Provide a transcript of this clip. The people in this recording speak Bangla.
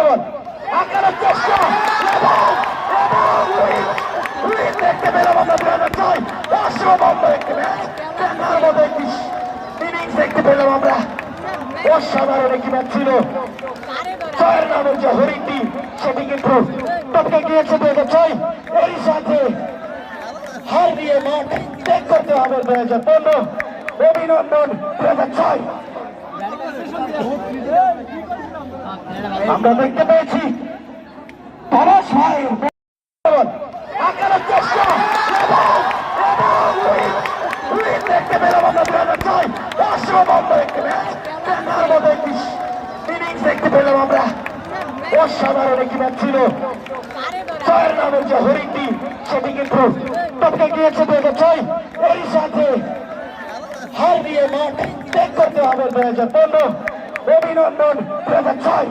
আক্রমণ আক্রমণের চেষ্টা দেখতে পেলাম আমরা 2006 অসম্ভব একটি ম্যাচ, তার মধ্যে একটি ইনিংস দেখতে পেলাম আমরা। অসাধারণ একটি ম্যাচ ছিল। ছয়ের নামের যে হরিণটি সেটি কিন্তু টপকে গিয়েছে 2006, এরই সাথে হার দিয়ে মাঠ ত্যাগ করতে হবে 2015। অভিনন্দন 2006। আমরা দেখতে পেয়েছি পলাশ ভাইয়ের আক্রমণের চেষ্টা দেখতে পেলাম আমরা 2006 অসম্ভব একটি ম্যাচ, তার মধ্যে একটি ইনিংস দেখতে পেলাম আমরা। অসাধারণ একটি ম্যাচ ছিল। ছয়ের নামের যে হরিণটি সেটি কিন্তু টপকে গিয়েছে 2006, এরই সাথে হার দিয়ে মাঠ ত্যাগ করতে হবে 2015। অভিনন্দন 2006।